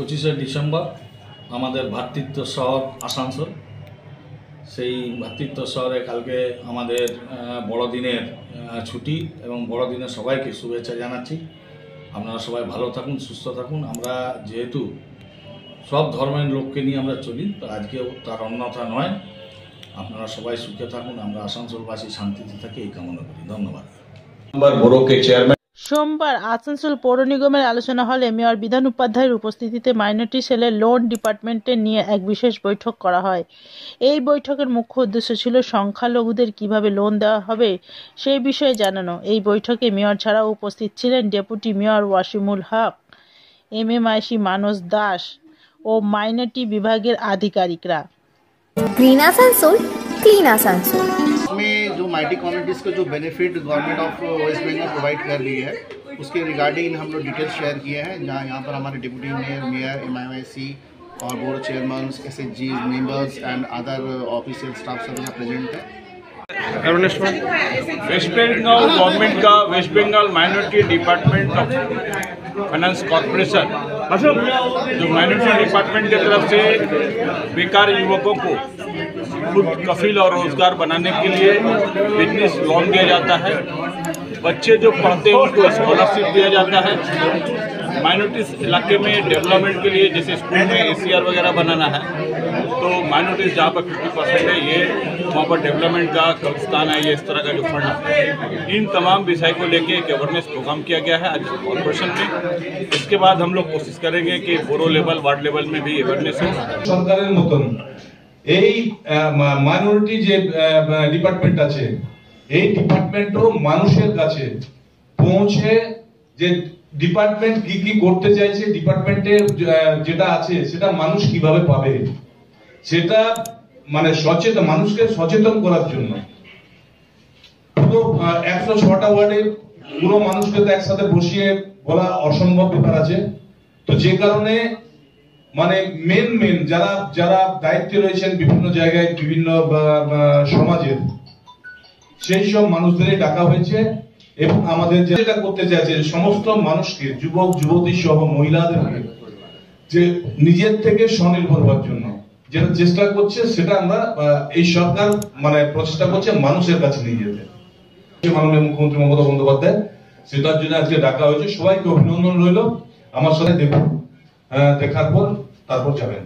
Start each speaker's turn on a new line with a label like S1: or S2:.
S1: 25শে December আমাদের ভ্রাতৃত্ব শহর আসানসোল। সেই ভ্রাতৃত্ব শহরে কালকে আমাদের বড়দিনের ছুটি এবং বড়দিনের সবাইকে শুভেচ্ছা জানাচ্ছি। আপনারা সবাই ভালো থাকুন, সুস্থ থাকুন। আমরা যেহেতু সব ধর্মের লোককে নিয়ে আমরা চলি, তো আজকেও তার অন্যথা নয়। আপনারা সবাই সুখে থাকুন, আমরা আসানসোলবাসী শান্তিতে থাকি এই কামনা করি। ধন্যবাদ।
S2: সোমবার আসানসোল পৌর নিগমের আলোচনা হলে মেয়র বিধান উপাধ্যায়ের উপস্থিতিতে মাইনরিটি সেলের লোন ডিপার্টমেন্টের নিয়ে এক বিশেষ বৈঠক করা হয়। এই বৈঠকের মুখ্য উদ্দেশ্য ছিল সংখ্যালঘুদের কিভাবে লোন দেওয়া হবে সেই বিষয়ে জানানো। এই বৈঠকে মেয়র ছাড়াও উপস্থিত ছিলেন ডেপুটি মেয়র ওয়াসিমুল হক, MMIC মানস দাস ও মাইনরিটি বিভাগের আধিকারিকরা।
S3: ग्रीन आसनसोल, क्लीन आसनसोल
S4: में जो माइटी कम्युनिटीज़ को जो benefit government of west Bengal provide कर रही है, उसके रिगार्डिंग हम लोग डिटेल्स शेयर किए हैं। जहाँ यहाँ पर हमारे डिप्टी मेयर MMIC और board chairman, SHG members and other official staff सब यहाँ प्रेजेंट है।
S5: वेस्ट बंगाल गवर्नमेंट का west Bengal minority department of finance corporation जो माइनॉरिटी डिपार्टमेंट की तरफ से बेकार युवकों को खुद कफील और रोजगार बनाने के लिए बिजनेस लोन दिया जाता है। बच्चे जो पढ़ते हैं उनको स्कॉलरशिप दिया जाता है। माइनॉरिटीज़ इलाके में डेवलपमेंट के लिए जैसे स्कूल में ACR वगैरह बनाना है, तो माइनॉरिटीज़ जहाँ पर 50% है, ये वहाँ पर डेवलपमेंट का कब्रिस्तान है, ये इस तरह का जो फंड है। इन तमाम विषय को लेके एक अवेयरनेस प्रोग्राम किया गया है आज कॉर्पोरेशन में। इसके बाद हम लोग कोशिश करेंगे कि बोरो लेवल, वार्ड लेवल में भी अवेयरनेस हो।
S6: সরকারের মতন এই মাইনরিটি যে ডিপার্টমেন্ট আছে, এই ডিপার্টমেন্টও মানুষের কাছে পৌঁছে যে ডিপার্টমেন্ট কি কি করতে চাইছে, ডিপার্টমেন্টে যেটা আছে সেটা মানুষ কিভাবে পাবে, সেটা মানে সচেতন মানুষকে সচেতন করার জন্য পুরো 106টা ওয়ার্ডে পুরো মানুষকে তো একসাথে বসিয়ে বলা অসম্ভব ব্যাপার আছে। তো যে কারণে মানে মেন যারা যারা দায়িত্বে রয়েছেন বিভিন্ন জায়গায় বিভিন্ন সমাজের, সেই সব মানুষদেরই ডাকা হয়েছে এবং আমাদের যেটা করতে চাইছে সমস্ত মানুষকে, যুবক যুবতী সহ মহিলাদেরকে যে নিজের থেকে স্বনির্ভর হওয়ার জন্য যেটা চেষ্টা করছে, সেটা আমরা এই সরকার মানে প্রচেষ্টা করছে মানুষের কাছে নিয়ে যেতে। মাননীয় মুখ্যমন্ত্রী মমতা বন্দ্যোপাধ্যায় সেটার জন্য আজকে ডাকা হয়েছে। সবাইকে অভিনন্দন রইল। আমার সাথে দেখুন, দেখার পর তারপর যাবেন।